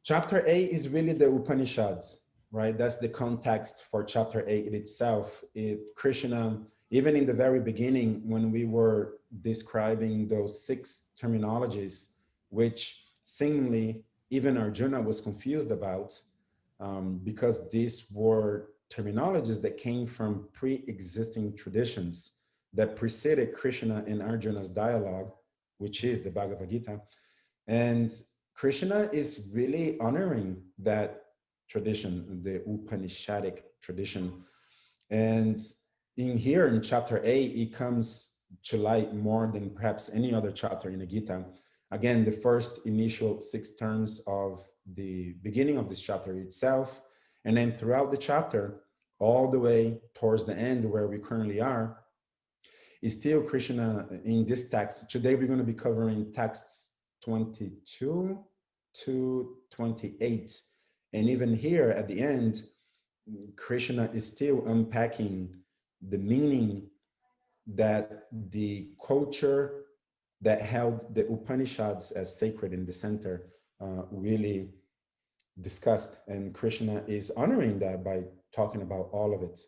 Chapter 8 is really the Upanishads, right? That's the context for chapter 8 itself. Krishna, even in the very beginning, when we were describing those 6 terminologies, which seemingly even Arjuna was confused about, because these were terminologies that came from pre-existing traditions that preceded Krishna and Arjuna's dialogue, which is the Bhagavad Gita. And Krishna is really honoring that tradition, the Upanishadic tradition. And in here in chapter 8, it comes to light more than perhaps any other chapter in the Gita. Again, the first initial 6 terms of the beginning of this chapter itself, and then throughout the chapter, all the way towards the end where we currently are, is still Krishna in this text. Today we're going to be covering texts 22 to 28. And even here at the end, Krishna is still unpacking the meaning that the culture that held the Upanishads as sacred in the center really discussed. And Krishna is honoring that by talking about all of it.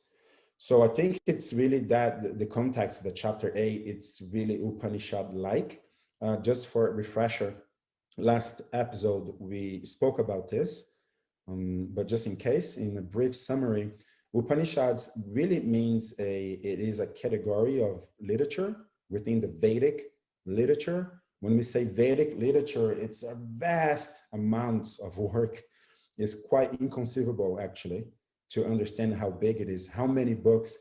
So I think it's really that the context, the chapter 8, it's really Upanishad-like. Just for a refresher, last episode we spoke about this, but just in case, in a brief summary, Upanishads really means it is a category of literature within the Vedic literature. When we say Vedic literature, it's a vast amount of work. It's quite inconceivable, actually, to understand how big it is, how many books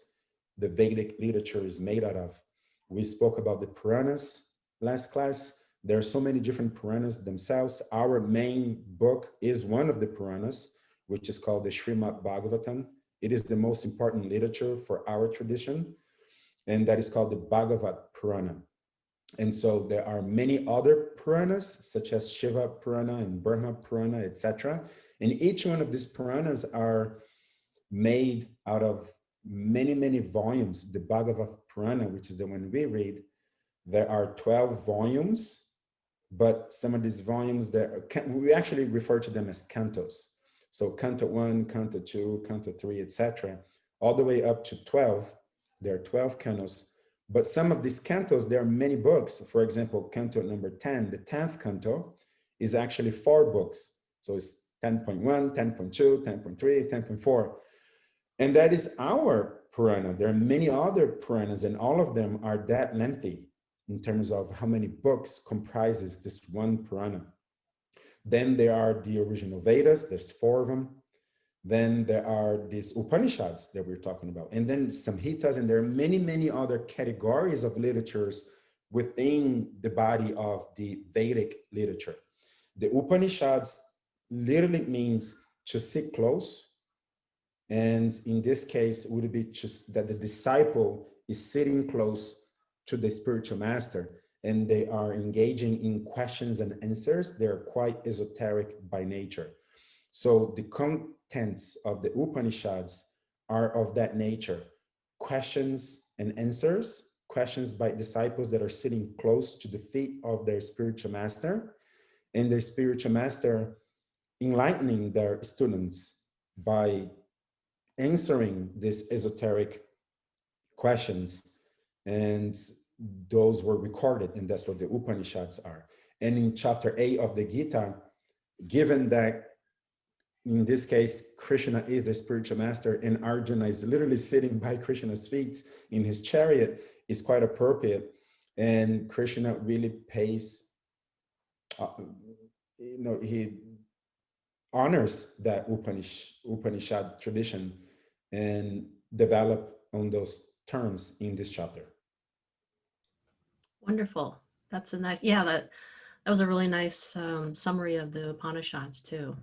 the Vedic literature is made out of. We spoke about the Puranas last class. There are so many different Puranas themselves. Our main book is one of the Puranas, which is called the Shrimah Bhagavatam. It is the most important literature for our tradition, and that is called the Bhagavad Purana. And so there are many other Puranas, such as Shiva Purana and Brahma Purana, etc. And each one of these Puranas are made out of many, many volumes. The Bhagavad Purana, which is the one we read, there are 12 volumes, but some of these volumes, we actually refer to them as cantos. So canto 1, canto 2, canto 3, etc., all the way up to 12. There are 12 cantos, but some of these cantos, there are many books. For example, canto number 10, the 10th canto, is actually 4 books. So it's 10.1, 10.2, 10.3, 10.4. And that is our Purana. There are many other Puranas, and all of them are that lengthy in terms of how many books comprises this one Purana. Then there are the original Vedas, there's 4 of them. Then there are these Upanishads that we're talking about. And then Samhitas, and there are many, many other categories of literatures within the body of the Vedic literature. The Upanishads literally means to sit close. And in this case, would it be just that the disciple is sitting close to the spiritual master, and they are engaging in questions and answers. They're quite esoteric by nature. So the contents of the Upanishads are of that nature: questions and answers, questions by disciples that are sitting close to the feet of their spiritual master, and the spiritual master enlightening their students by answering these esoteric questions. And those were recorded, and that's what the Upanishads are. And in chapter 8 of the Gita, given that in this case, Krishna is the spiritual master and Arjuna is literally sitting by Krishna's feet in his chariot, is quite appropriate. And Krishna really pays, he honors that Upanishad tradition and develop on those terms in this chapter. Wonderful. That's a nice, yeah, that was a really nice summary of the Upanishads too.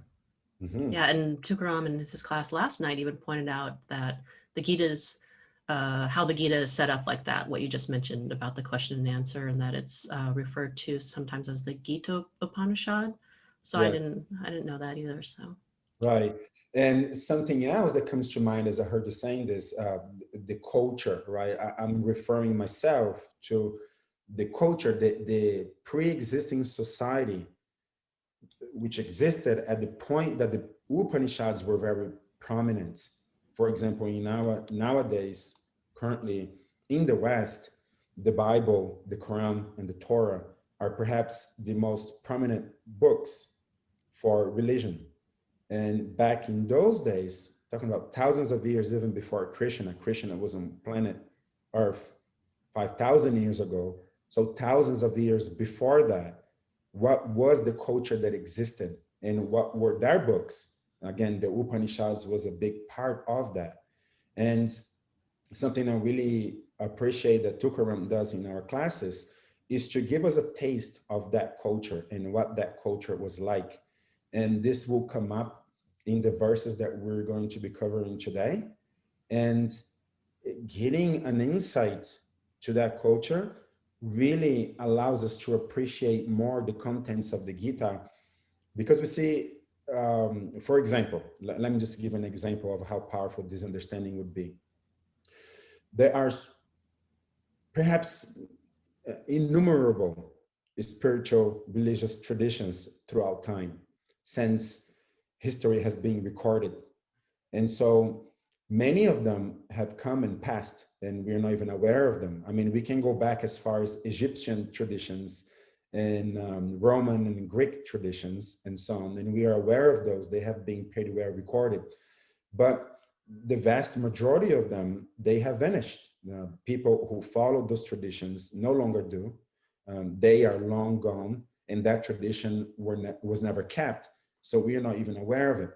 Mm-hmm. Yeah, and Tukaram in his class last night even pointed out that the Gita's, how the Gita is set up like that, what you just mentioned about the question and answer, and that it's referred to sometimes as the Gita Upanishad. So yeah. I didn't know that either, so. Right. And something else that comes to mind as I heard you saying this, the culture, right? I'm referring myself to the culture, the pre-existing society which existed at the point that the Upanishads were very prominent. For example, nowadays, currently in the West, the Bible, the Quran, and the Torah are perhaps the most prominent books for religion. And back in those days, talking about thousands of years even before Krishna was on planet Earth 5,000 years ago. So thousands of years before that, what was the culture that existed and what were their books? Again, the Upanishads was a big part of that. And something I really appreciate that Tukaram does in our classes is to give us a taste of that culture and what that culture was like. And this will come up in the verses that we're going to be covering today. And getting an insight to that culture really allows us to appreciate more the contents of the Gita, because we see, for example, let me just give an example of how powerful this understanding would be. There are perhaps innumerable spiritual religious traditions throughout time since history has been recorded. And so many of them have come and passed and we're not even aware of them. I mean, we can go back as far as Egyptian traditions and Roman and Greek traditions and so on, and we are aware of those. They have been pretty well recorded, but the vast majority of them, they have vanished. People who followed those traditions no longer do. They are long gone, and that tradition was never kept, so we are not even aware of it.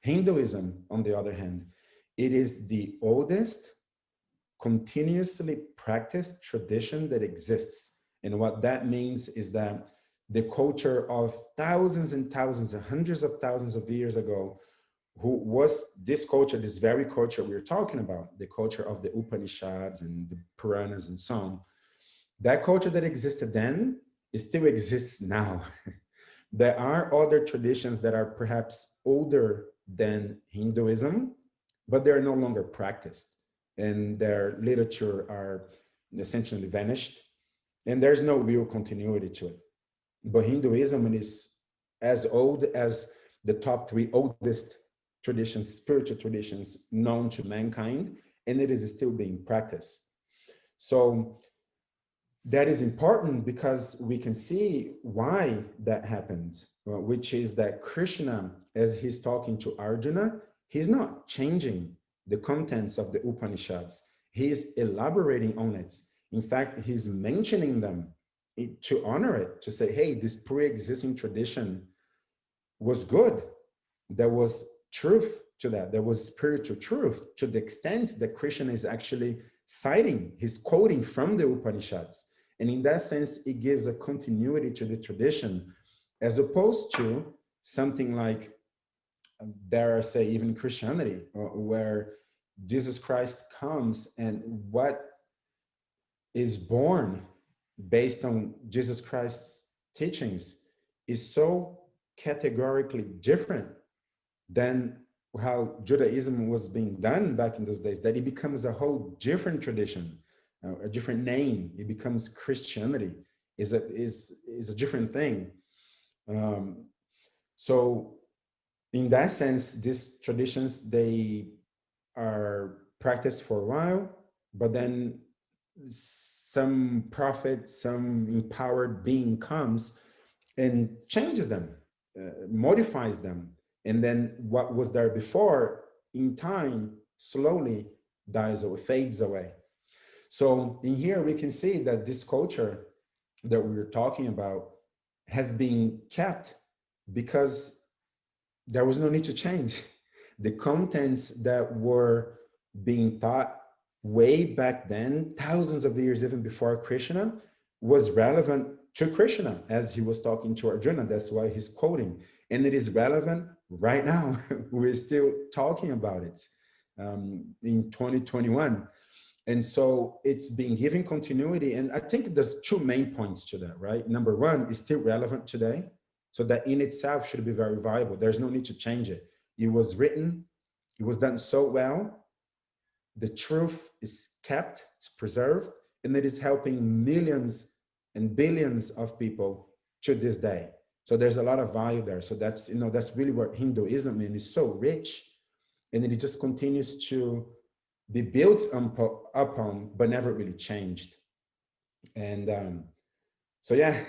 Hinduism, on the other hand, it is the oldest continuously practiced tradition that exists. And what that means is that the culture of thousands and thousands and hundreds of thousands of years ago, who was this culture, this very culture we're talking about, the culture of the Upanishads and the Puranas and so on, that culture that existed then, it still exists now. There are other traditions that are perhaps older than Hinduism, but they're no longer practiced and their literature are essentially vanished and there's no real continuity to it. But Hinduism is as old as the top three oldest traditions, spiritual traditions known to mankind, and it is still being practiced. So that is important because we can see why that happened, which is that Krishna, as he's talking to Arjuna, he's not changing the contents of the Upanishads. He's elaborating on it. In fact, he's mentioning them to honor it, to say, hey, this pre-existing tradition was good. There was truth to that. There was spiritual truth to the extent that Krishna is actually citing, he's quoting from the Upanishads. And in that sense, it gives a continuity to the tradition, as opposed to something like, dare I say, even Christianity, where Jesus Christ comes and what is born based on Jesus Christ's teachings is so categorically different than how Judaism was being done back in those days, that it becomes a whole different tradition, a different name. It becomes Christianity, is a different thing. So in that sense, these traditions, they are practiced for a while, but then some prophet, some empowered being comes and changes them, modifies them. And then what was there before, in time, slowly dies away, fades away. So in here, we can see that this culture that we were talking about has been kept because there was no need to change. The contents that were being taught way back then, thousands of years even before Krishna, was relevant to Krishna as he was talking to Arjuna. That's why he's quoting. And it is relevant right now. We're still talking about it in 2021. And so it's been given continuity. And I think there's two main points to that, right? Number one, it's still relevant today. So that in itself should be very viable. There's no need to change it. It was written, it was done so well. The truth is kept, it's preserved, and it is helping millions and billions of people to this day. So there's a lot of value there. So that's, that's really what Hinduism is so rich, and it just continues to be built upon, but never really changed. And so, yeah.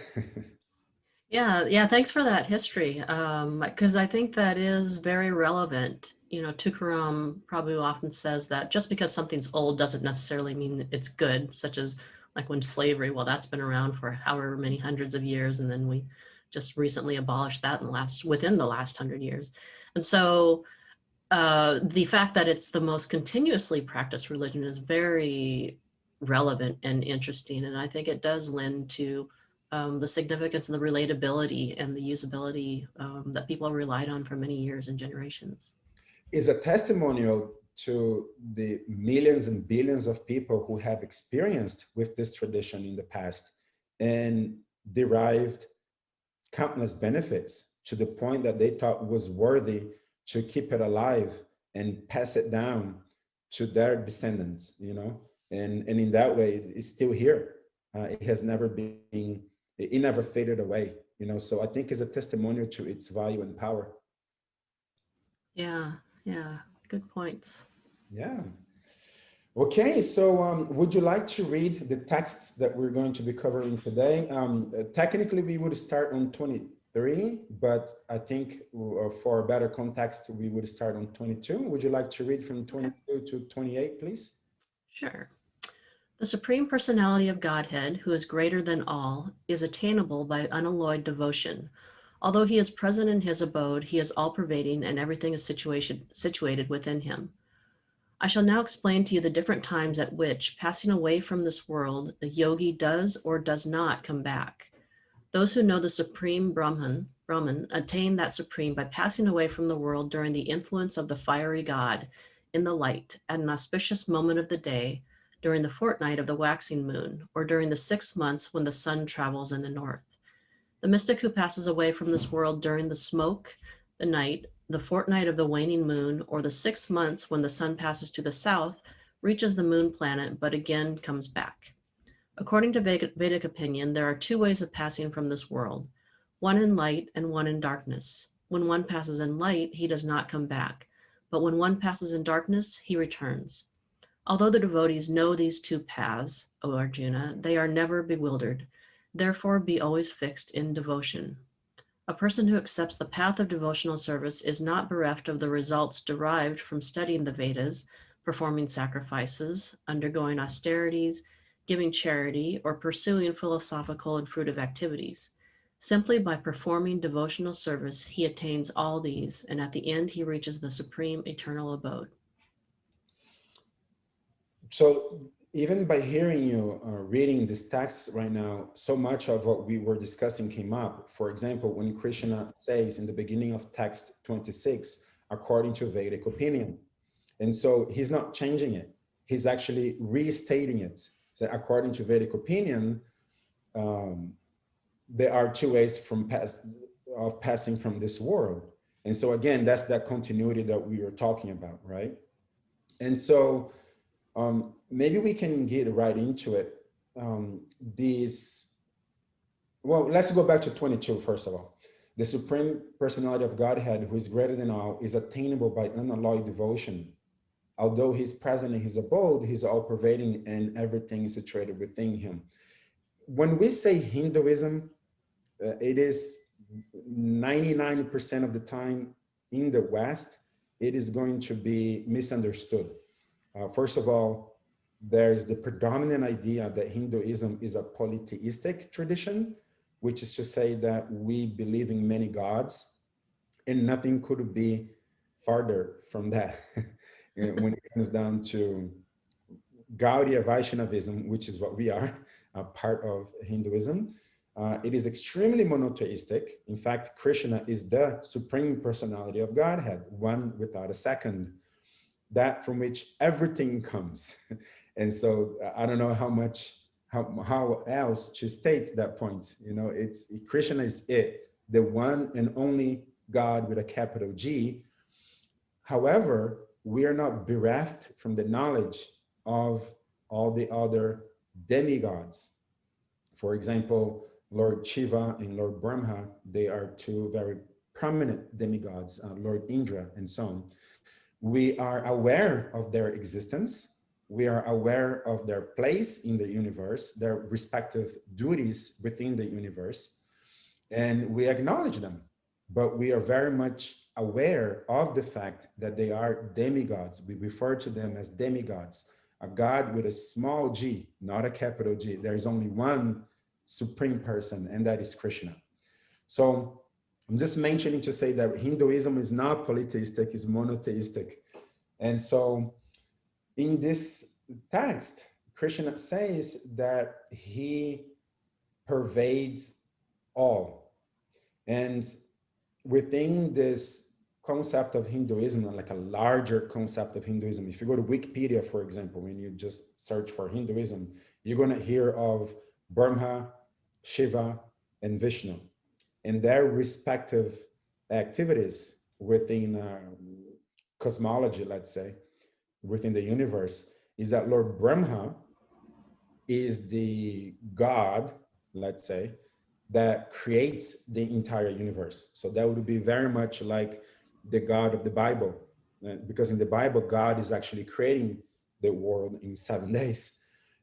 Yeah, thanks for that history. Because I think that is very relevant. Tukaram Prabhu often says that just because something's old doesn't necessarily mean that it's good, such as like when slavery, well, that's been around for however many hundreds of years, and then we just recently abolished that within the last 100 years. And so the fact that it's the most continuously practiced religion is very relevant and interesting. And I think it does lend to the significance and the relatability and the usability that people have relied on for many years and generations. Is a testimonial to the millions and billions of people who have experienced with this tradition in the past and derived countless benefits to the point that they thought was worthy to keep it alive and pass it down to their descendants, and in that way, it's still here. It has never been, it never faded away, so I think it's a testimonial to its value and power. Yeah, good points. Yeah. Okay, so would you like to read the texts that we're going to be covering today? Technically, we would start on 23, but I think for a better context, we would start on 22. Would you like to read from 22 to 28, please? Sure. The Supreme Personality of Godhead, who is greater than all, is attainable by unalloyed devotion. Although he is present in his abode, he is all-pervading and everything is situated within him. I shall now explain to you the different times at which, passing away from this world, the yogi does or does not come back. Those who know the Supreme Brahman attain that Supreme by passing away from the world during the influence of the fiery God in the light at an auspicious moment of the day, during the fortnight of the waxing moon, or during the 6 months when the sun travels in the north. The mystic who passes away from this world during the smoke, the night, the fortnight of the waning moon, or the 6 months when the sun passes to the south, reaches the moon planet, but again comes back. According to Vedic opinion, there are 2 ways of passing from this world, one in light and one in darkness. When one passes in light, he does not come back, but when one passes in darkness, he returns. Although the devotees know these 2 paths, O Arjuna, they are never bewildered. Therefore, be always fixed in devotion. A person who accepts the path of devotional service is not bereft of the results derived from studying the Vedas, performing sacrifices, undergoing austerities, giving charity, or pursuing philosophical and fruitive activities. Simply by performing devotional service, he attains all these, and at the end, he reaches the supreme eternal abode. So even by hearing you reading this text right now, so much of what we were discussing came up. For example, when Krishna says in the beginning of text 26, according to Vedic opinion. And so he's not changing it. He's actually restating it. So according to Vedic opinion, there are 2 ways of passing from this world. And so again, that's that continuity that we were talking about, right? And so maybe we can get right into it. Let's go back to 22, first of all. The Supreme Personality of Godhead, who is greater than all, is attainable by unalloyed devotion. Although he's present in his abode, he's all-pervading and everything is situated within him. When we say Hinduism, it is 99% of the time in the West, it is going to be misunderstood. First of all, there's the predominant idea that Hinduism is a polytheistic tradition, which is to say that we believe in many gods, and nothing could be farther from that when it comes down to Gaudiya Vaishnavism, which is what we are, a part of Hinduism. It is extremely monotheistic. In fact, Krishna is the Supreme Personality of Godhead, one without a second, that from which everything comes. And so I don't know how else to state that point. Krishna is it, the one and only God with a capital G. However, we are not bereft from the knowledge of all the other demigods. For example, Lord Shiva and Lord Brahma, they are two very prominent demigods, Lord Indra and so on. We are aware of their existence. We are aware of their place in the universe, their respective duties within the universe, and we acknowledge them. But we are very much aware of the fact that they are demigods. We refer to them as demigods, a god with a small g, not a capital G. There is only one supreme person, and that is Krishna. So I'm just mentioning to say that Hinduism is not polytheistic, it's monotheistic. And so in this text, Krishna says that he pervades all. And within this concept of Hinduism, like a larger concept of Hinduism, if you go to Wikipedia, for example, when you just search for Hinduism, you're going to hear of Brahma, Shiva, and Vishnu and their respective activities within cosmology, let's say, within the universe, is that Lord Brahma is the God, let's say, that creates the entire universe. So that would be very much like the God of the Bible, because in the Bible, God is actually creating the world in 7 days.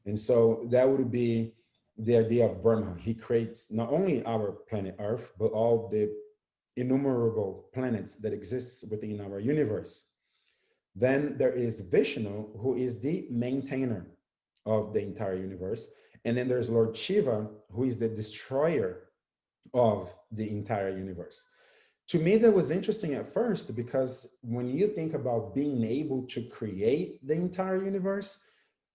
And so that would be the idea of Brahma. He creates not only our planet Earth, but all the innumerable planets that exists within our universe. Then there is Vishnu, who is the maintainer of the entire universe. And then there's Lord Shiva, who is the destroyer of the entire universe. To me, that was interesting at first, because when you think about being able to create the entire universe,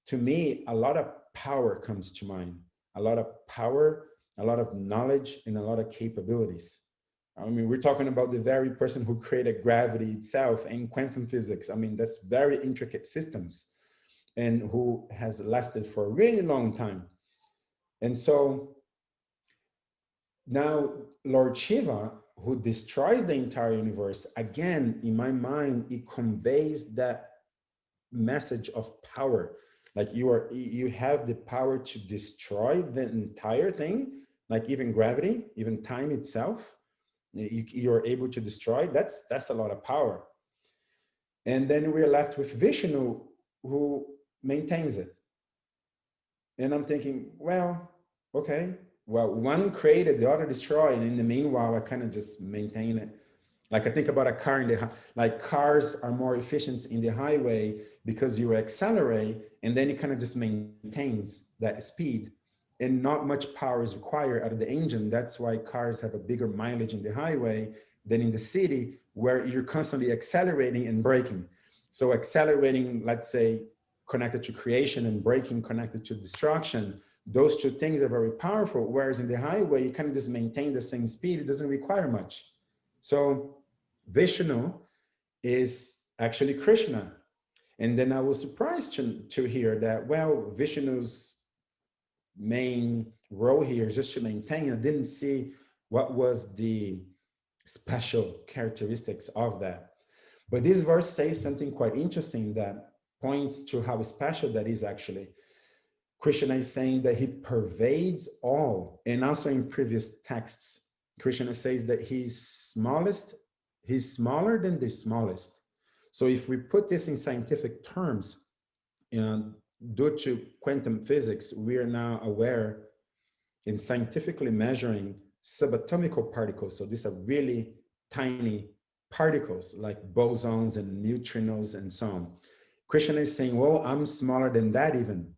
to me, a lot of power comes to mind, a lot of power, a lot of knowledge, and a lot of capabilities. I mean, we're talking about the very person who created gravity itself and quantum physics. I mean, that's very intricate systems, and who has lasted for a really long time. And so now Lord Shiva, who destroys the entire universe, again, in my mind, it conveys that message of power. Like you have the power to destroy the entire thing, like even gravity, even time itself. You're able to destroy. That's a lot of power. And then we're left with Vishnu, who maintains it. And I'm thinking, well, okay, well, one created, the other destroyed, and in the meanwhile, I kind of just maintain it. Like I think about a car like cars are more efficient in the highway because you accelerate and then it kind of just maintains that speed, and not much power is required out of the engine. That's why cars have a bigger mileage in the highway than in the city, where you're constantly accelerating and braking. So accelerating, let's say, connected to creation, and braking connected to destruction. Those two things are very powerful. Whereas in the highway, you kind of just maintain the same speed. It doesn't require much. So Vishnu is actually Krishna. And then I was surprised to hear that, well, Vishnu's main role here is just to maintain. I didn't see what was the special characteristics of that. But this verse says something quite interesting that points to how special that is actually. Krishna is saying that he pervades all. And also in previous texts, Krishna says that he's smaller than the smallest. So if we put this in scientific terms, due to quantum physics, we are now aware in scientifically measuring subatomic particles. So these are really tiny particles like bosons and neutrinos and so on. Krishna is saying, well, I'm smaller than that even.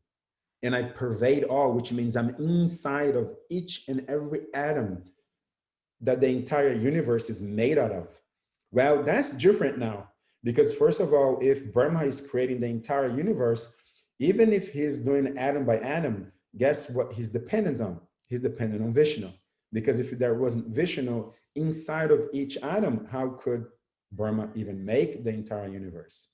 And I pervade all, which means I'm inside of each and every atom that the entire universe is made out of. Well, that's different now, because first of all, if Brahma is creating the entire universe, even if he's doing atom by atom, guess what he's dependent on? He's dependent on Vishnu. Because if there wasn't Vishnu inside of each atom, how could Brahma even make the entire universe?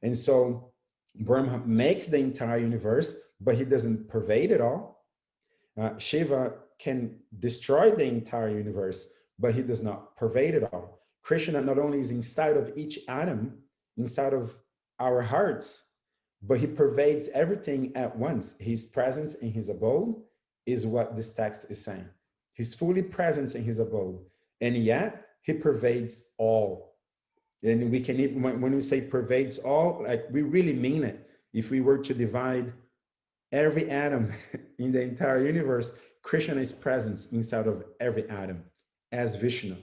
And so Brahma makes the entire universe, but he doesn't pervade it all. Shiva can destroy the entire universe, but he does not pervade it all. Krishna not only is inside of each atom, inside of our hearts, but he pervades everything at once. His presence in his abode is what this text is saying. He's fully present in his abode, and yet he pervades all. And we can even, when we say pervades all, like we really mean it. If we were to divide every atom in the entire universe, Krishna is present inside of every atom as Vishnu.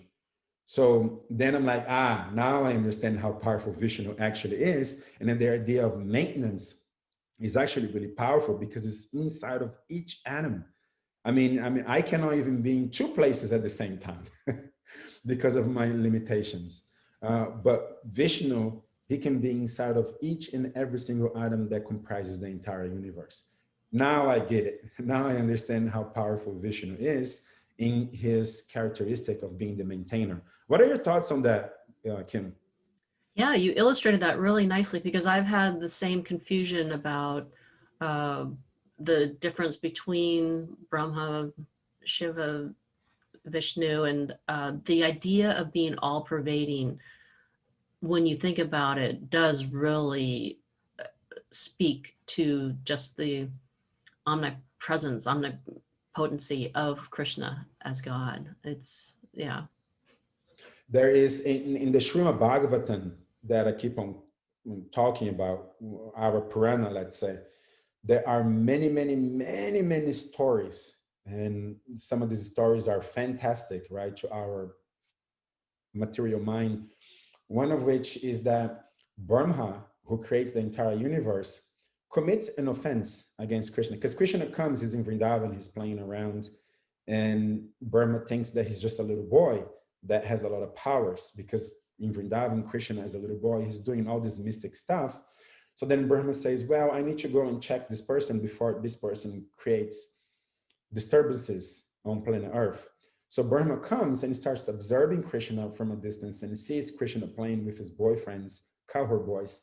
So then I'm like, now I understand how powerful Vishnu actually is. And then the idea of maintenance is actually really powerful because it's inside of each atom. I mean, I cannot even be in two places at the same time because of my limitations. But Vishnu, he can be inside of each and every single atom that comprises the entire universe. Now I get it. Now I understand how powerful Vishnu is in his characteristic of being the maintainer. What are your thoughts on that, Kim? Yeah, you illustrated that really nicely because I've had the same confusion about uh, the difference between Brahma, Shiva, Vishnu, and the idea of being all pervading, when you think about it, does really speak to just the omnipresence, omnipotency of Krishna as God. It's, yeah. There is in the Shrimah Bhagavatam that I keep on talking about, our Purana, let's say, there are many, many, many, many stories. And some of these stories are fantastic, right, to our material mind. One of which is that Brahma, who creates the entire universe, commits an offense against Krishna. Because Krishna comes, he's in Vrindavan, he's playing around, and Brahma thinks that he's just a little boy that has a lot of powers, because in Vrindavan, Krishna as a little boy, he's doing all this mystic stuff. So then Brahma says, well, I need to go and check this person before this person creates disturbances on planet Earth. So Brahma comes and starts observing Krishna from a distance and sees Krishna playing with his boyfriends, cowherd boys.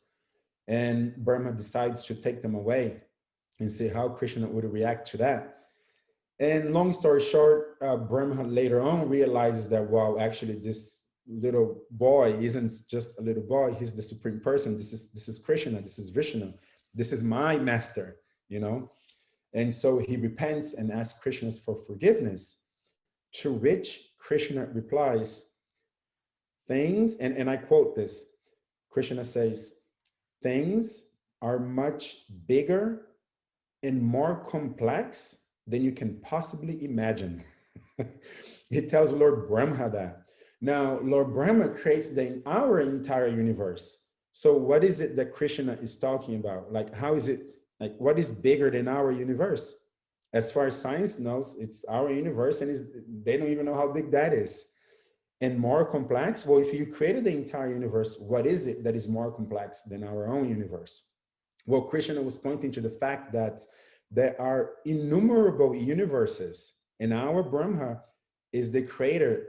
And Brahma decides to take them away and see how Krishna would react to that. And long story short, Brahma later on realizes that, well, actually this little boy isn't just a little boy, he's the supreme person. This is Krishna, this is Vishnu, this is my master, you know? And so he repents and asks Krishna for forgiveness, to which Krishna replies, things, and I quote this, Krishna says, things are much bigger and more complex than you can possibly imagine. He tells Lord Brahma that. Now, Lord Brahma creates our entire universe. So what is it that Krishna is talking about? Like, how is it, like, what is bigger than our universe? As far as science knows, it's our universe, and they don't even know how big that is. And more complex? Well, if you created the entire universe, what is it that is more complex than our own universe? Well, Krishna was pointing to the fact that there are innumerable universes, and our Brahma is the creator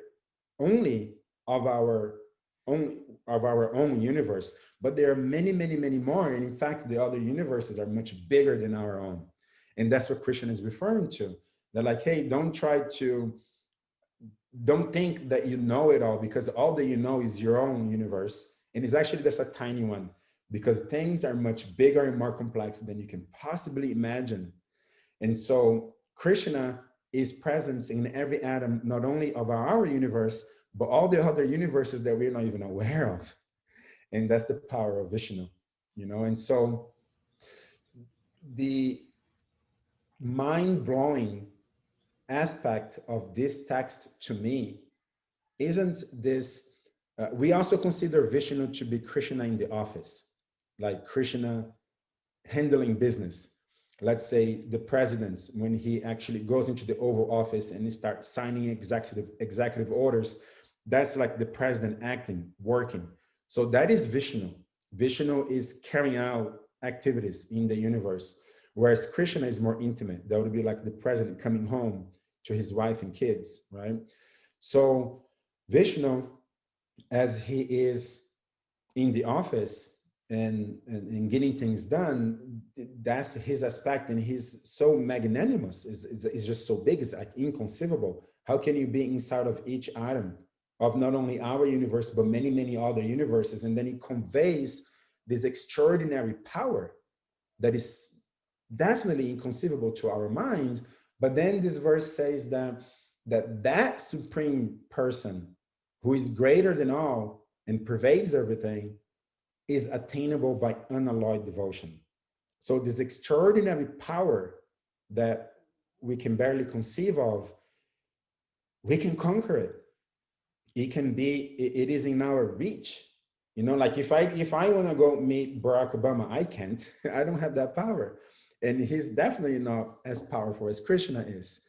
only of our own universe. But there are many, many, many more. And in fact, the other universes are much bigger than our own. And that's what Krishna is referring to. They're like, hey, don't think that you know it all, because all that you know is your own universe. And it's actually just a tiny one, because things are much bigger and more complex than you can possibly imagine. And so Krishna is present in every atom, not only of our universe, but all the other universes that we're not even aware of. And that's the power of Vishnu, you know? And so the mind-blowing aspect of this text to me isn't this, we also consider Vishnu to be Krishna in the office, like Krishna handling business. Let's say the president, when he actually goes into the Oval Office and he starts signing executive orders, that's like the president acting, working. So that is Vishnu. Vishnu is carrying out activities in the universe, whereas Krishna is more intimate. That would be like the president coming home to his wife and kids, right? So Vishnu, as he is in the office and getting things done, that's his aspect, and he's so magnanimous, is just so big, it's like inconceivable. How can you be inside of each atom of not only our universe, but many, many other universes? And then he conveys this extraordinary power that is definitely inconceivable to our mind. But then this verse says that that supreme person who is greater than all and pervades everything is attainable by unalloyed devotion. So this extraordinary power that we can barely conceive of, we can conquer it. It is in our reach. Like if I want to go meet Barack Obama, I can't. I don't have that power. And he's definitely not as powerful as Krishna is.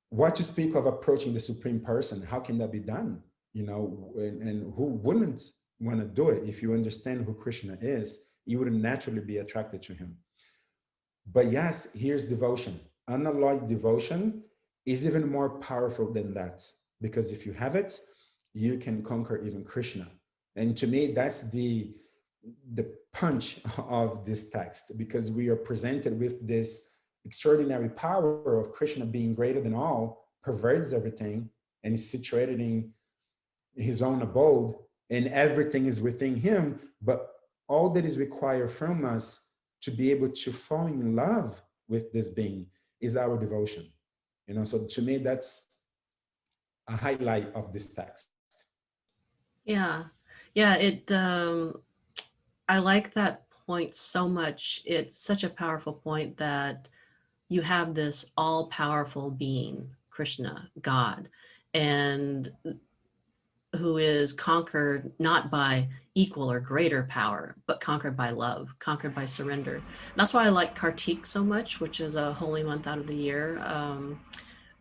What to speak of approaching the supreme person? How can that be done? And who wouldn't want to do it? If you understand who Krishna is, you would naturally be attracted to him. But yes, here's devotion. Unalloyed devotion is even more powerful than that, because if you have it, you can conquer even Krishna. And to me, that's the punch of this text, because we are presented with this extraordinary power of Krishna being greater than all, pervades everything, and is situated in his own abode, and everything is within him. But all that is required from us to be able to fall in love with this being is our devotion. So to me, that's a highlight of this text. Yeah. I like that point so much. It's such a powerful point that you have this all-powerful being, Krishna, God, and who is conquered not by equal or greater power, but conquered by love, conquered by surrender. And that's why I like Kartik so much, which is a holy month out of the year,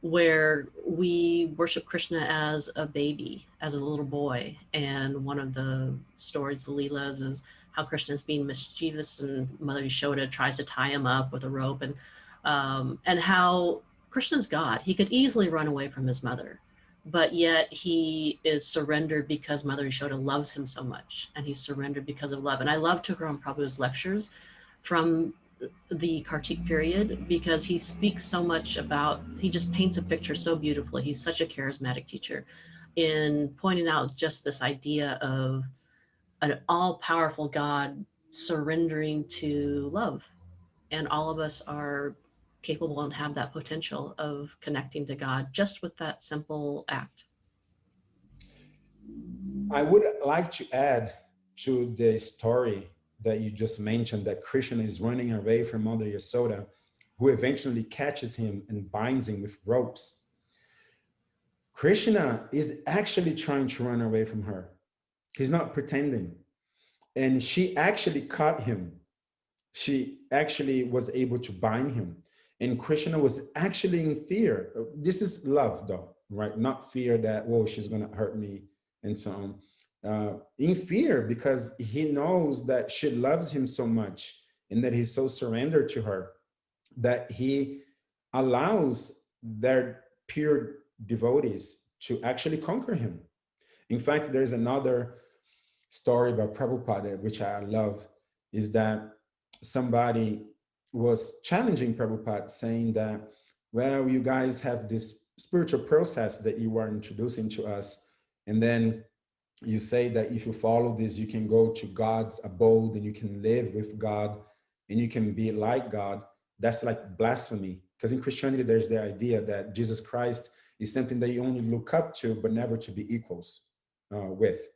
where we worship Krishna as a baby, as a little boy. And one of the stories, the Leelas, is how Krishna is being mischievous and Mother Yashoda tries to tie him up with a rope, and how Krishna's God. He could easily run away from his mother, but yet he is surrendered because Mother Yashoda loves him so much, and he's surrendered because of love. And I love Tukaram Prabhu's lectures from the Kartik period, because he speaks so much about, he just paints a picture so beautifully. He's such a charismatic teacher in pointing out just this idea of an all-powerful God surrendering to love. And all of us are capable and have that potential of connecting to God just with that simple act. I would like to add to the story that you just mentioned, that Krishna is running away from Mother Yasoda, who eventually catches him and binds him with ropes. Krishna is actually trying to run away from her. He's not pretending. And she actually caught him. She actually was able to bind him. And Krishna was actually in fear. This is love, though, right? Not fear that, whoa, she's going to hurt me and so on. In fear, because he knows that she loves him so much and that he's so surrendered to her, that he allows their pure devotees to actually conquer him. In fact, there's another story about Prabhupada, which I love, is that somebody was challenging Prabhupada, saying that, well, you guys have this spiritual process that you are introducing to us, and then you say that if you follow this, you can go to God's abode and you can live with God and you can be like God. That's like blasphemy, because in Christianity, there's the idea that Jesus Christ is something that you only look up to, but never to be equals with.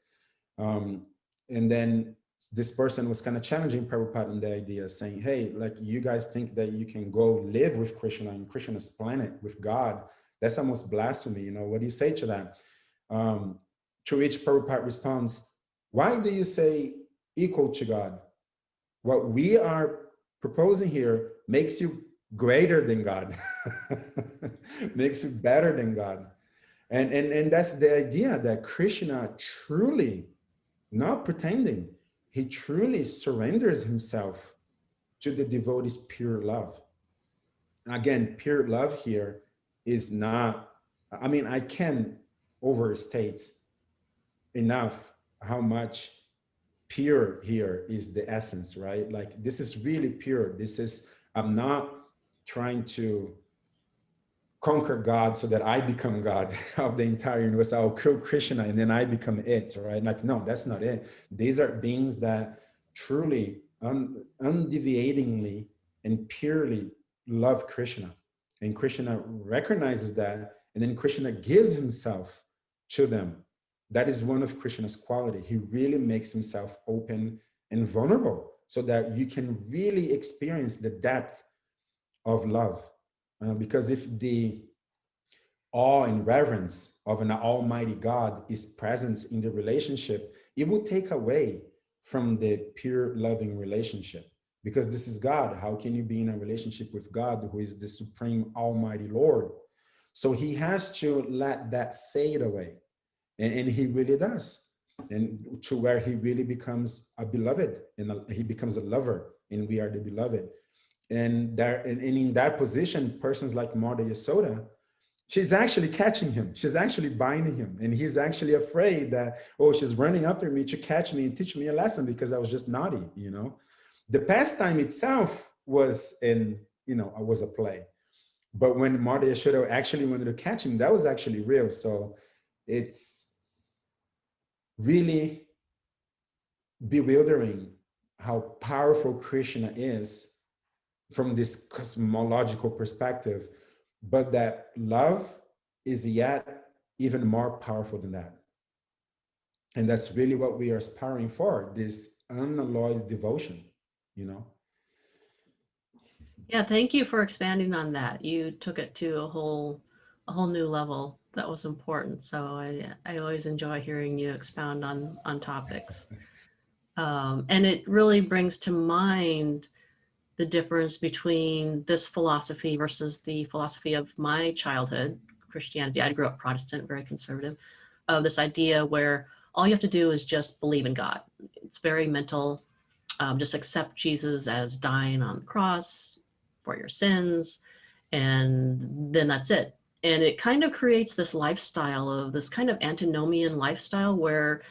And then this person was kind of challenging Prabhupada on the idea, saying, hey, like, you guys think that you can go live with Krishna in Krishna's planet with God. That's almost blasphemy. What do you say to that? To which Prabhupada responds, why do you say equal to God? What we are proposing here makes you greater than God, makes you better than God. And that's the idea, that Krishna truly, not pretending, he truly surrenders himself to the devotee's pure love. And again, pure love here is not, I can overstate enough how much pure here is the essence, right? Like, this is really pure. I'm not trying to conquer God so that I become God of the entire universe. I'll kill Krishna and then I become it, right? Like, no, that's not it. These are beings that truly, undeviatingly and purely love Krishna. And Krishna recognizes that and then Krishna gives himself to them. That is one of Krishna's quality. He really makes himself open and vulnerable so that you can really experience the depth of love. Because if the awe and reverence of an almighty God is present in the relationship, it will take away from the pure loving relationship. Because this is God. How can you be in a relationship with God, who is the supreme almighty Lord? So he has to let that fade away. And he really does. And to where he really becomes a beloved, and he becomes a lover, and we are the beloved. And there, and in that position, persons like Mother Yasoda, she's actually catching him. She's actually binding him. And he's actually afraid that, oh, she's running after me to catch me and teach me a lesson because I was just naughty, you know. The pastime itself was was a play. But when Mother Yashoda actually wanted to catch him, that was actually real. So it's really bewildering how powerful Krishna is from this cosmological perspective, but that love is yet even more powerful than that. And that's really what we are aspiring for, this unalloyed devotion, you know? Yeah, thank you for expanding on that. You took it to a whole new level that was important. So I always enjoy hearing you expound on topics. And it really brings to mind the difference between this philosophy versus the philosophy of my childhood, Christianity. I grew up Protestant, very conservative, of this idea where all you have to do is just believe in God. It's very mental. Just accept Jesus as dying on the cross for your sins, and then that's it. And it kind of creates this lifestyle of this kind of antinomian lifestyle where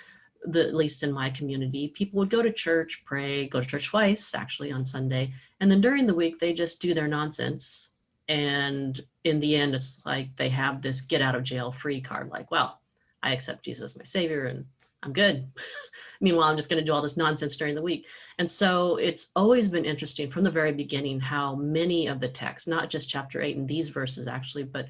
at least in my community, people would go to church, pray, go to church twice actually on Sunday. And then during the week, they just do their nonsense. And in the end, it's like they have this get out of jail free card. Like, well, I accept Jesus as my savior and I'm good. Meanwhile, I'm just going to do all this nonsense during the week. And so it's always been interesting from the very beginning how many of the texts, not just chapter 8 and these verses actually, but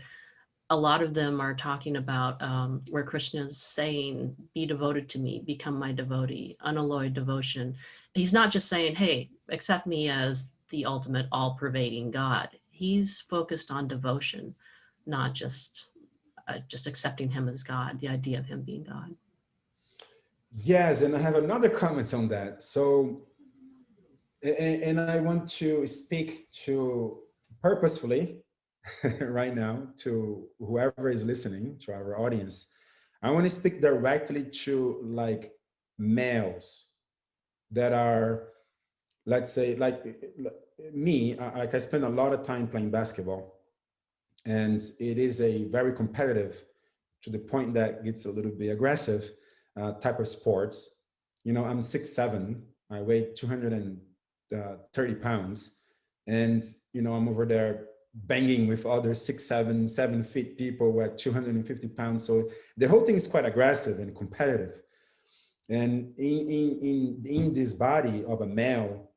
a lot of them are talking about where Krishna is saying, be devoted to me, become my devotee, unalloyed devotion. He's not just saying, hey, accept me as the ultimate all-pervading God. He's focused on devotion, not just accepting him as God, the idea of him being God. Yes, and I have another comment on that. So, and I want to speak to purposefully right now to whoever is listening, to our audience. I want to speak directly to like males that are, let's say, like me, like I spend a lot of time playing basketball, and it is a very competitive, to the point that gets a little bit aggressive type of sports. You know, I'm 6'7", I weigh 230 pounds, and I'm over there banging with other 6'7", 7 feet people at 250 pounds. So the whole thing is quite aggressive and competitive. And in this body of a male,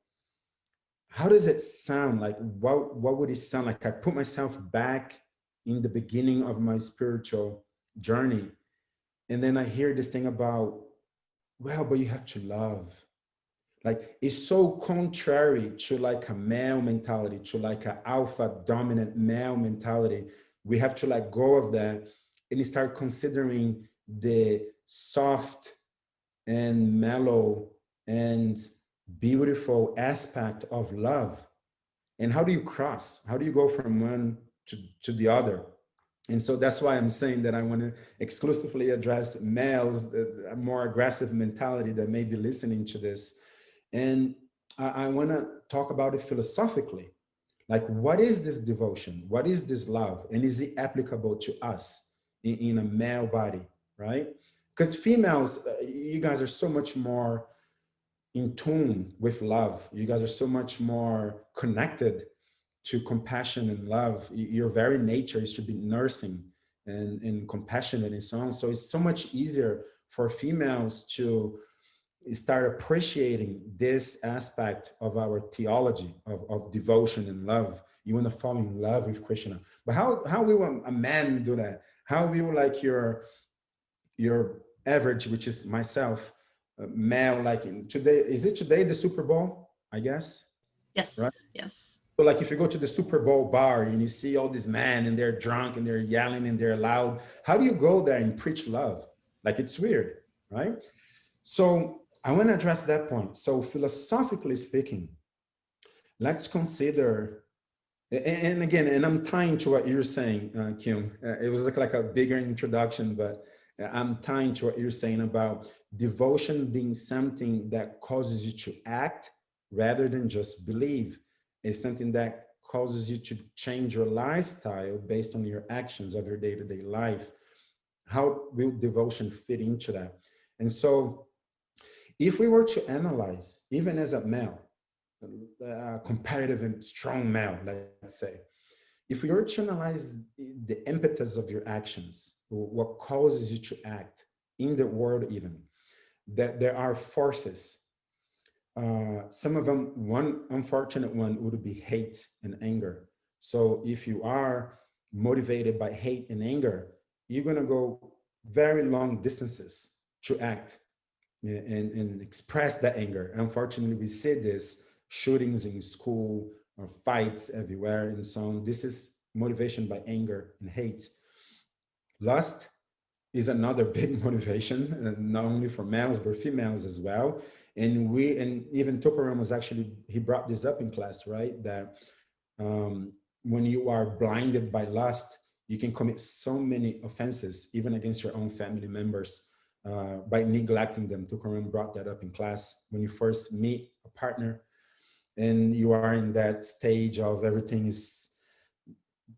how does it sound? Like, what would it sound like? I put myself back in the beginning of my spiritual journey, and then I hear this thing about, well, but you have to love. Like, it's so contrary to like a male mentality, to like an alpha dominant male mentality. We have to let go of that and start considering the soft and mellow and beautiful aspect of love. And how do you cross? How do you go from one to the other? And so that's why I'm saying that I want to exclusively address males, a more aggressive mentality that may be listening to this. And I want to talk about it philosophically. Like, what is this devotion? What is this love? And is it applicable to us in a male body, right? Because females, you guys are so much more in tune with love. You guys are so much more connected to compassion and love. Your very nature is to be nursing and compassionate and so on. So it's so much easier for females to start appreciating this aspect of our theology of devotion and love. You want to fall in love with Krishna. But how will a man do that? How will like your average, which is myself, male, like today, is it today the Super Bowl, I guess, right? Yes, yes. So like if you go to the Super Bowl bar and you see all these men and they're drunk and they're yelling and they're loud, how do you go there and preach love? Like it's weird, right? So I want to address that point. So philosophically speaking, let's consider, and again, and I'm tying to what you're saying, Kim. It was like a bigger introduction, but I'm tying to what you're saying about devotion being something that causes you to act rather than just believe. It's something that causes you to change your lifestyle based on your actions of your day-to-day life. How will devotion fit into that? And so if we were to analyze, even as a male, competitive and strong male, let's say, if we were to analyze the impetus of your actions, what causes you to act in the world, even, that there are forces. Some of them, one unfortunate one would be hate and anger. So if you are motivated by hate and anger, you're going to go very long distances to act and express that anger. Unfortunately, we see this shootings in school or fights everywhere and so on. This is motivation by anger and hate. Lust is another big motivation, not only for males, but females as well. And even Tukaram was actually, he brought this up in class, right? That when you are blinded by lust, you can commit so many offenses, even against your own family members, by neglecting them. Tukaram brought that up in class. When you first meet a partner and you are in that stage of everything is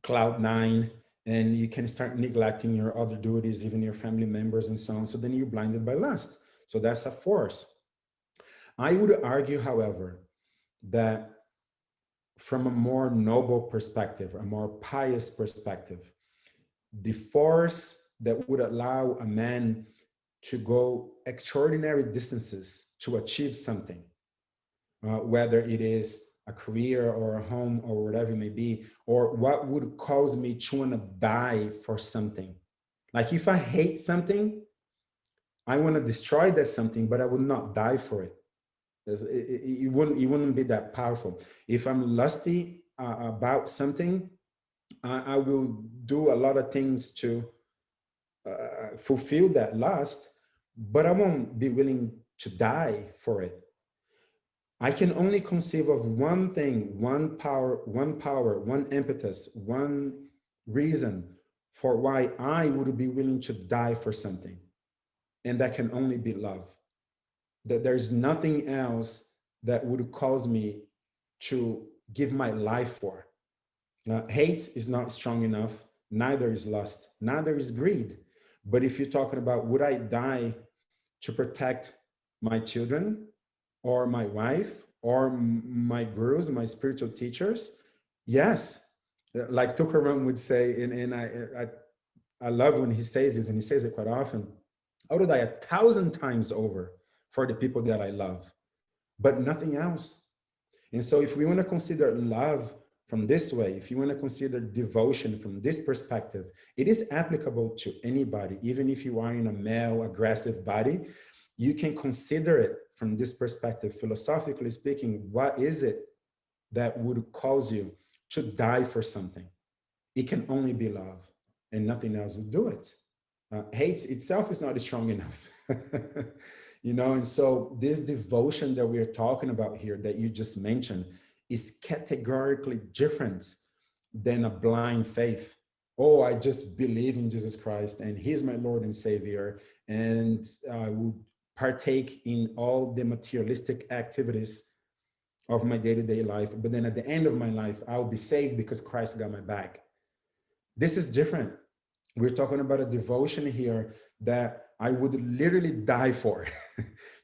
cloud nine, and you can start neglecting your other duties, even your family members and so on. So then you're blinded by lust. So that's a force. I would argue, however, that from a more noble perspective, a more pious perspective, the force that would allow a man to go extraordinary distances to achieve something, whether it is a career or a home or whatever it may be, or what would cause me to want to die for something. Like if I hate something, I want to destroy that something, but I would not die for it. It wouldn't be that powerful. If I'm lusty about something, I will do a lot of things to fulfill that lust, but I won't be willing to die for it. I can only conceive of one thing, one power, one impetus, one reason for why I would be willing to die for something. And that can only be love. That there's nothing else that would cause me to give my life for. Hate is not strong enough, neither is lust, neither is greed. But if you're talking about, would I die to protect my children or my wife or my gurus, my spiritual teachers? Yes. Like Tukaram would say, and I love when he says this, and he says it quite often, I would die 1,000 times over for the people that I love, but nothing else. And so if we want to consider love from this way, if you want to consider devotion from this perspective, it is applicable to anybody, even if you are in a male aggressive body, you can consider it from this perspective. Philosophically speaking, what is it that would cause you to die for something? It can only be love, and nothing else would do it. Hate itself is not strong enough. And so this devotion that we're talking about here that you just mentioned is categorically different than a blind faith. Oh, I just believe in Jesus Christ and he's my Lord and Savior, and I will partake in all the materialistic activities of my day-to-day life. But then at the end of my life, I'll be saved because Christ got my back. This is different. We're talking about a devotion here that I would literally die for,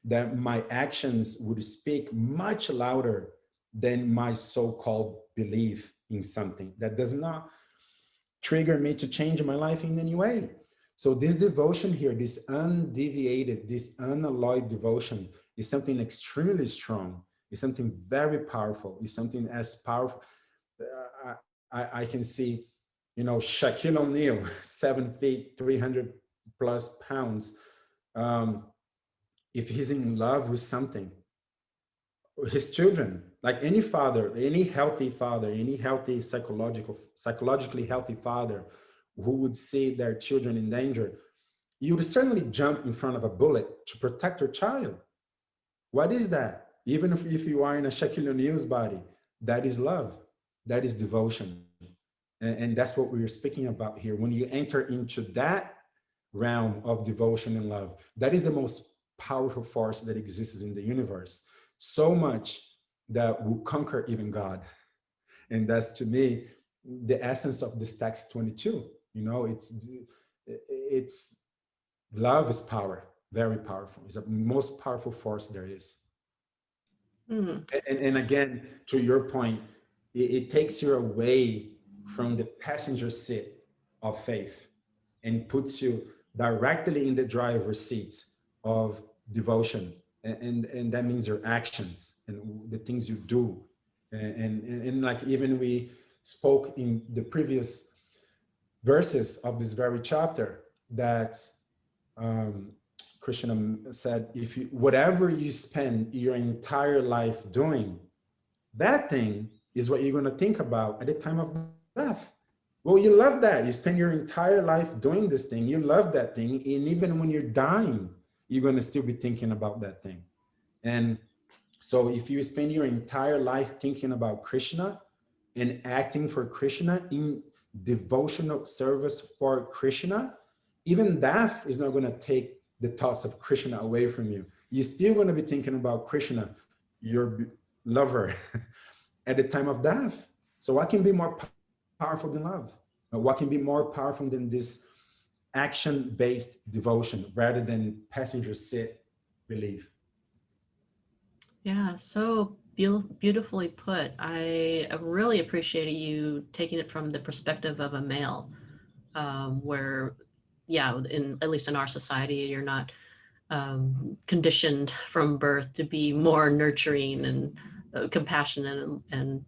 that my actions would speak much louder than my so-called belief in something that does not trigger me to change my life in any way. So this devotion here, this undeviated, this unalloyed devotion is something extremely strong. It's something very powerful. It's something as powerful. I can see Shaquille O'Neal, 7 feet, 300 plus pounds. If he's in love with something, his children, like any father, any healthy father, any healthy psychologically healthy father who would see their children in danger, you would certainly jump in front of a bullet to protect your child. What is that? Even if you are in a Shaquille O'Neal's body, that is love. That is devotion. And that's what we are speaking about here. When you enter into that realm of devotion and love, that is the most powerful force that exists in the universe. So much that will conquer even God. And that's, to me, the essence of this text 22. It's love is power, very powerful. It's the most powerful force there is. And again, to your point, it takes you away from the passenger seat of faith and puts you directly in the driver's seat of devotion. And that means your actions and the things you do. And like even we spoke in the previous verses of this very chapter that Krishna said, whatever you spend your entire life doing, that thing is what you're going to think about at the time of death. Well, you love that. You spend your entire life doing this thing. You love that thing. And even when you're dying, you're going to still be thinking about that thing. And so if you spend your entire life thinking about Krishna and acting for Krishna in devotional service for Krishna, even death is not going to take the thoughts of Krishna away from you. You're still going to be thinking about Krishna, your lover, at the time of death. So what can be more powerful than love? What can be more powerful than this action-based devotion rather than passenger seat belief? Yeah, so beautifully put. I really appreciated you taking it from the perspective of a male, where, yeah, at least in our society, you're not conditioned from birth to be more nurturing and compassionate and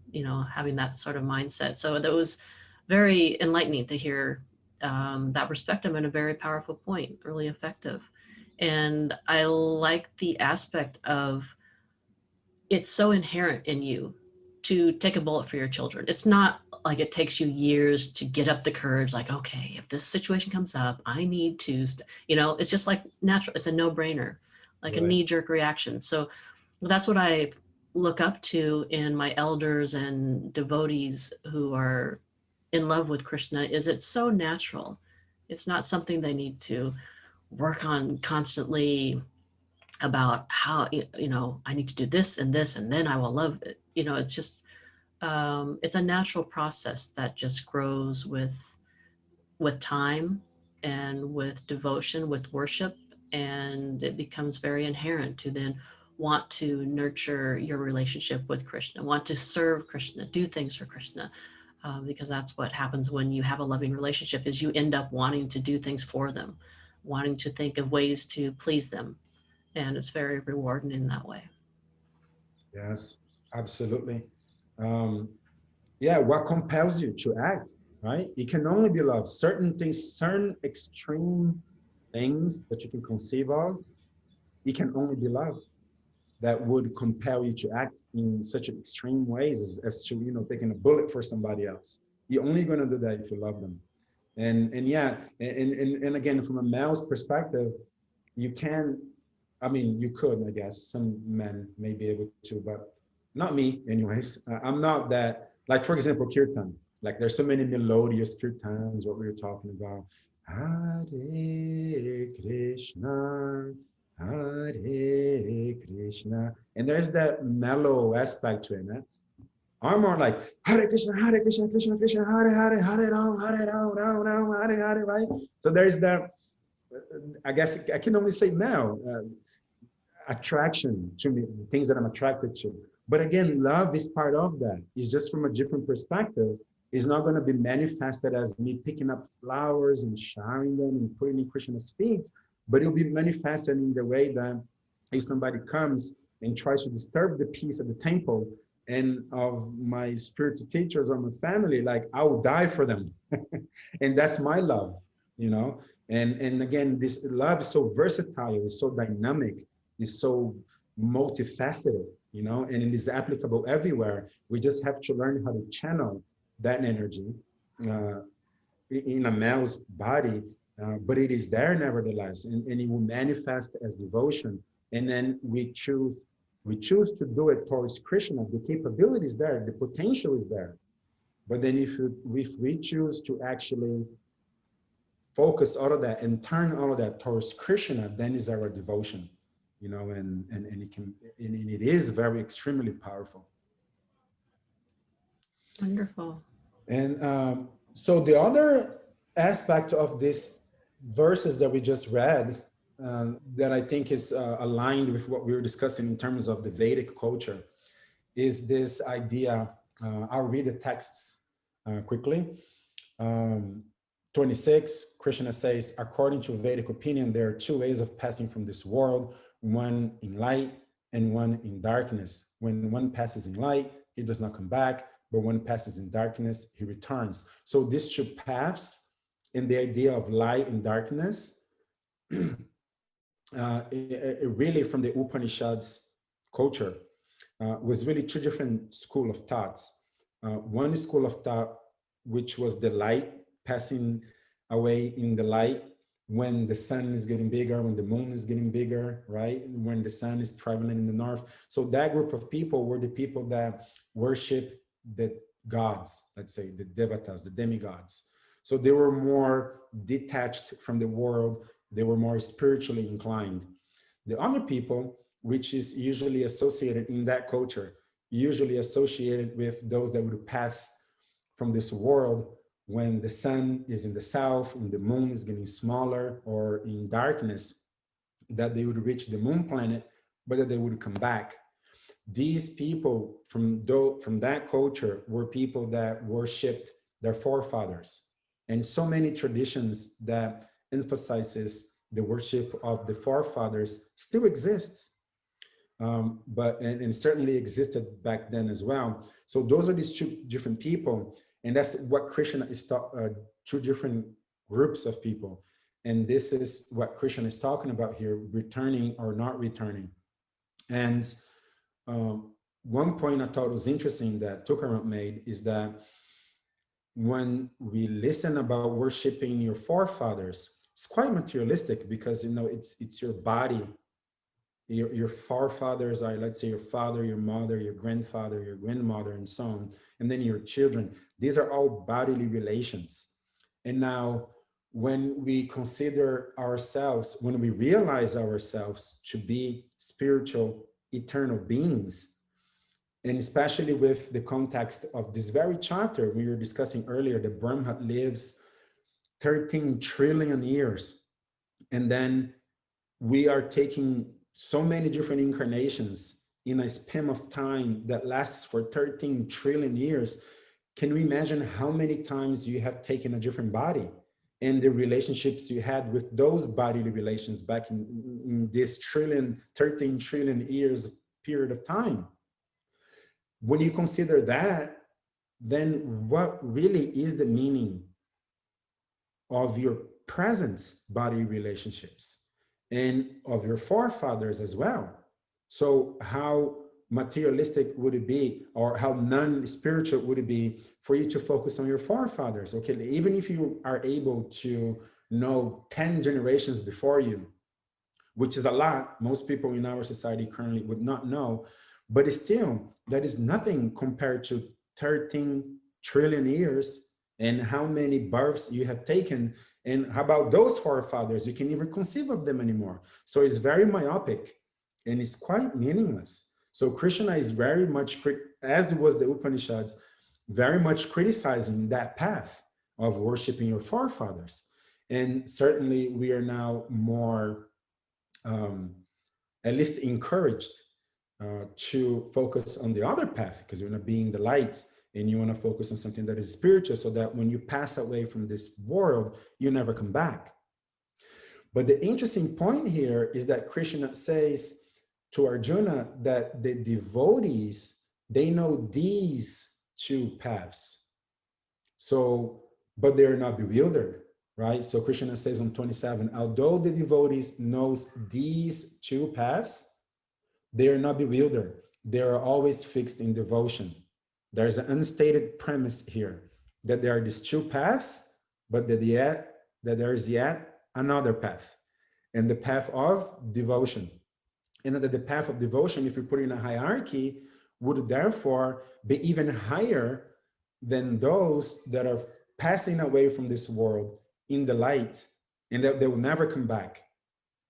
having that sort of mindset. So that was very enlightening to hear that perspective, and a very powerful point, really effective. And I like the aspect of, it's so inherent in you to take a bullet for your children. It's not like it takes you years to get up the courage, like, okay, if this situation comes up, I need to, it's just like natural. It's a no-brainer, like a knee-jerk reaction. So that's what I look up to in my elders and devotees who are in love with Krishna, is it's so natural. It's not something they need to work on constantly about how, I need to do this and this, and then I will love it. It's just, it's a natural process that just grows with time and with devotion, with worship, and it becomes very inherent to then want to nurture your relationship with Krishna, want to serve Krishna, do things for Krishna, because that's what happens when you have a loving relationship, is you end up wanting to do things for them, wanting to think of ways to please them. And it's very rewarding in that way. Yes, absolutely. Yeah, what compels you to act, right? It can only be love. Certain things, certain extreme things that you can conceive of, it can only be love that would compel you to act in such extreme ways as to, taking a bullet for somebody else. You're only going to do that if you love them. And yeah, and again, from a male's perspective, you can, you could, I guess, some men may be able to, but not me anyways. I'm not that, like, for example, kirtan, like there's so many melodious kirtans, what we were talking about. Hare Krishna, Hare Krishna. And there's that mellow aspect to it, man. I'm more like Hare Krishna, Krishna Krishna, Hare Hare, Hare Ram, Hare, right? So there's that, I guess I can only say now, attraction to me, the things that I'm attracted to. But again, love is part of that. It's just from a different perspective. It's not going to be manifested as me picking up flowers and showering them and putting in Krishna's feet, but it'll be manifested in the way that if somebody comes and tries to disturb the peace of the temple, and of my spiritual teachers or my family, like I will die for them. And that's my love, you know. And again, this love is so versatile, it's so dynamic, it's so multifaceted, you know, and it is applicable everywhere. We just have to learn how to channel that energy uh, in a male's body, but it is there nevertheless, and it will manifest as devotion. And then we choose to do it towards Krishna. The capability is there, the potential is there. But then if we choose to actually focus all of that and turn all of that towards Krishna, then is our devotion, you know, and it can, and it is very extremely powerful. Wonderful. And so the other aspect of this verses that we just read that I think is aligned with what we were discussing in terms of the Vedic culture is this idea. I'll read the texts quickly. 26, Krishna says, according to Vedic opinion, there are two ways of passing from this world, one in light and one in darkness. When one passes in light, he does not come back, but when passes in darkness, he returns. So these two paths and the idea of light and darkness, really from the Upanishads culture, was really two different school of thoughts. One school of thought, which was the light passing away in the light when the sun is getting bigger, when the moon is getting bigger, right? When the sun is traveling in the north. So that group of people were the people that worship the gods, let's say the devatas, the demigods. So they were more detached from the world. They were more spiritually inclined. The other people, which is usually associated in that culture, usually associated with those that would pass from this world when the sun is in the south, when the moon is getting smaller or in darkness, that they would reach the moon planet, but that they would come back. These people from that culture were people that worshipped their forefathers. And so many traditions that emphasizes the worship of the forefathers still exists. But certainly existed back then as well. So those are these two different people, and that's what Krishna is two different groups of people, and this is what Krishna is talking about here: returning or not returning. And one point I thought was interesting that Tukaram made is that when we listen about worshiping your forefathers, it's quite materialistic because it's your body. Your forefathers are, let's say, your father, your mother, your grandfather, your grandmother, and so on, and then your children. These are all bodily relations. And now, when we consider ourselves, when we realize ourselves to be spiritual, eternal beings, and especially with the context of this very chapter we were discussing earlier, that Brahma lives 13 trillion years, and then we are taking so many different incarnations in a span of time that lasts for 13 trillion years. Can we imagine how many times you have taken a different body and the relationships you had with those bodily relations back in this 13 trillion years period of time? When you consider that, then what really is the meaning of your present body relationships and of your forefathers as well? So how materialistic would it be, or how non-spiritual would it be for you to focus on your forefathers? Okay, even if you are able to know 10 generations before you, which is a lot, most people in our society currently would not know, but still, that is nothing compared to 13 trillion years and how many births you have taken. And how about those forefathers? You can't even conceive of them anymore. So it's very myopic and it's quite meaningless. So Krishna is very much, as was the Upanishads, very much criticizing that path of worshiping your forefathers. And certainly we are now more, at least encouraged to focus on the other path, because you're not being the light and you want to focus on something that is spiritual, so that when you pass away from this world, you never come back. But the interesting point here is that Krishna says to Arjuna that the devotees, they know these two paths. So, but they're not bewildered, right? So Krishna says on 27, although the devotees knows these two paths, they are not bewildered. They are always fixed in devotion. There's an unstated premise here that there are these two paths, but that there is yet another path, and the path of devotion. And that the path of devotion, if you put it in a hierarchy, would therefore be even higher than those that are passing away from this world in the light, and that they will never come back.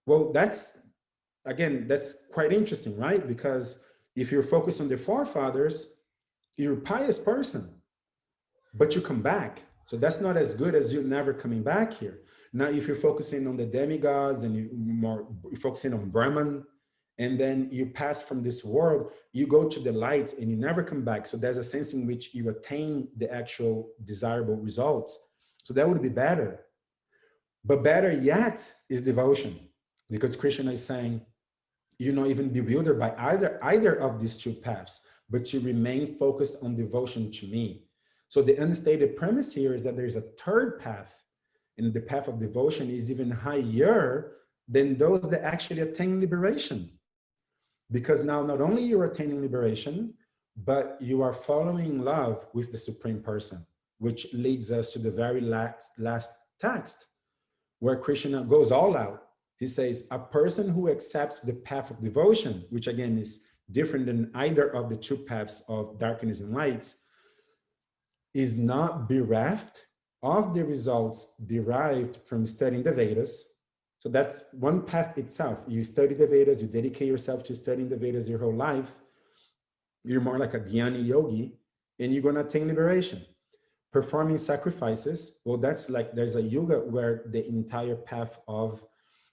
Well, that's quite interesting, right? Because if you're focused on the forefathers, you're a pious person, but you come back. So that's not as good as you never coming back here. Now, if you're focusing on the demigods and you're focusing on Brahman, and then you pass from this world, you go to the light and you never come back. So there's a sense in which you attain the actual desirable results. So that would be better. But better yet is devotion, because Krishna is saying, you're not even bewildered by either of these two paths, but you remain focused on devotion to me. So the unstated premise here is that there's a third path, and the path of devotion is even higher than those that actually attain liberation. Because now not only you're attaining liberation, but you are following love with the Supreme Person, which leads us to the very last text, where Krishna goes all out. He says, a person who accepts the path of devotion, which again is different than either of the two paths of darkness and light, is not bereft of the results derived from studying the Vedas. So that's one path itself. You study the Vedas, you dedicate yourself to studying the Vedas your whole life. You're more like a Jnani yogi, and you're going to attain liberation. Performing sacrifices, well, that's like, there's a yoga where the entire path of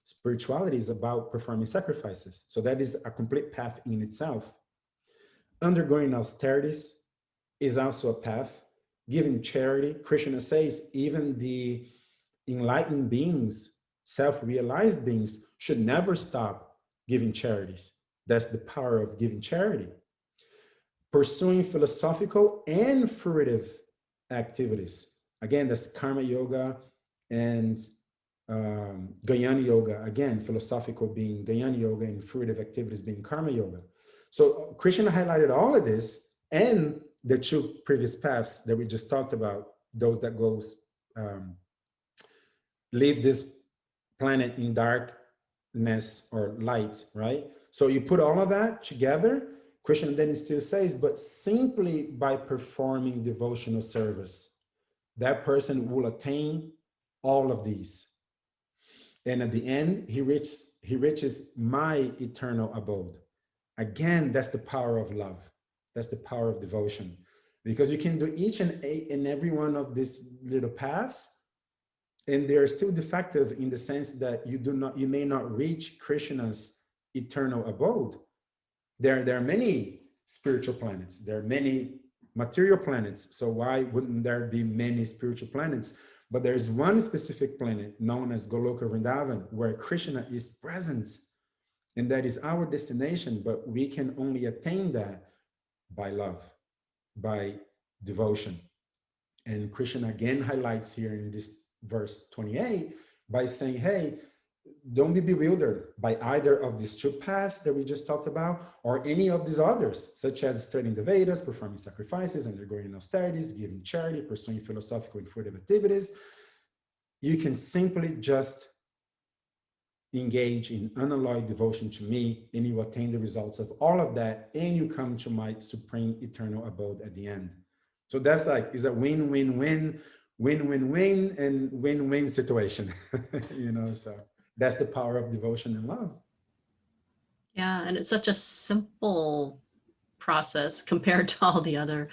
spirituality is about performing sacrifices. So that is a complete path in itself. Undergoing austerities is also a path. Giving charity, Krishna says, even the enlightened beings, self-realized beings, should never stop giving charities. That's the power of giving charity. Pursuing philosophical and fruitive activities. Again, that's karma yoga and Jnana yoga. Again, philosophical being Jnana yoga and fruitive activities being karma yoga. So Krishna highlighted all of this and the two previous paths that we just talked about, those that goes leave this planet in darkness or light, right? So you put all of that together, Krishna then still says, but simply by performing devotional service, that person will attain all of these. And at the end, he reaches my eternal abode. Again, that's the power of love. That's the power of devotion. Because you can do each and every one of these little paths, and they're still defective in the sense that you may not reach Krishna's eternal abode. There are many spiritual planets. There are many material planets. So why wouldn't there be many spiritual planets? But there's one specific planet known as Goloka Vrindavan, where Krishna is present. And that is our destination, but we can only attain that by love, by devotion. And Krishna again highlights here in this verse 28 by saying, hey, don't be bewildered by either of these two paths that we just talked about, or any of these others, such as studying the Vedas, performing sacrifices, undergoing austerities, giving charity, pursuing philosophical and fruitive activities. You can simply just engage in unalloyed devotion to me, and you attain the results of all of that, and you come to my supreme eternal abode at the end. So that's like, is a win-win-win, win-win-win, and win-win situation. So that's the power of devotion and love. Yeah, and it's such a simple process compared to all the other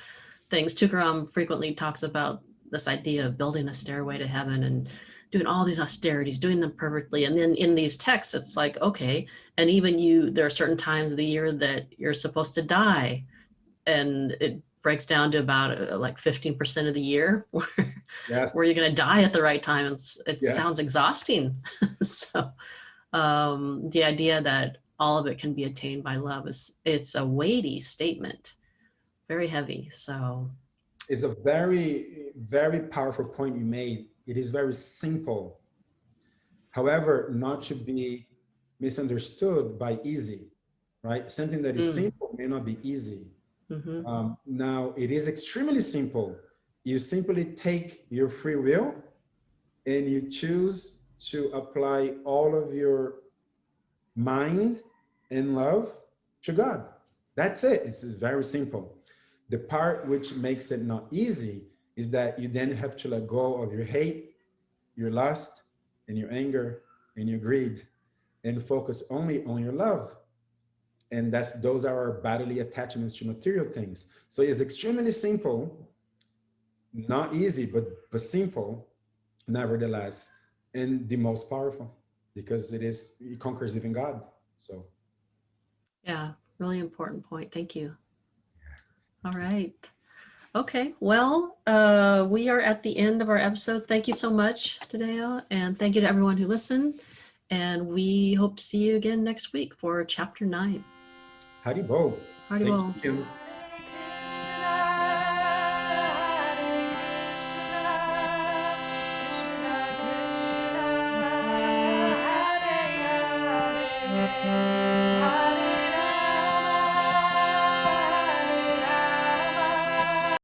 things. Tukaram frequently talks about this idea of building a stairway to heaven and doing all these austerities, doing them perfectly. And then in these texts, it's like, okay, and even there are certain times of the year that you're supposed to die. And it breaks down to about like 15% of the year where you're going to die at the right time. It sounds exhausting. So the idea that all of it can be attained by love it's a weighty statement. very heavy. So it's a very, very powerful point you made. It is very simple. However, not to be misunderstood by easy, right? Something that is simple may not be easy. Now, it is extremely simple. You simply take your free will and you choose to apply all of your mind and love to God. That's it. It's very simple. The part which makes it not easy is that you then have to let go of your hate, your lust, and your anger, and your greed, and focus only on your love. And those are our bodily attachments to material things. So it's extremely simple, not easy, but simple, nevertheless, and the most powerful, because it conquers even God. So yeah, really important point. Thank you. All right. Okay, well, we are at the end of our episode. Thank you so much, Tadeo, and thank you to everyone who listened. And we hope to see you again next week for chapter 9. Haribol. Haribol. Thank you.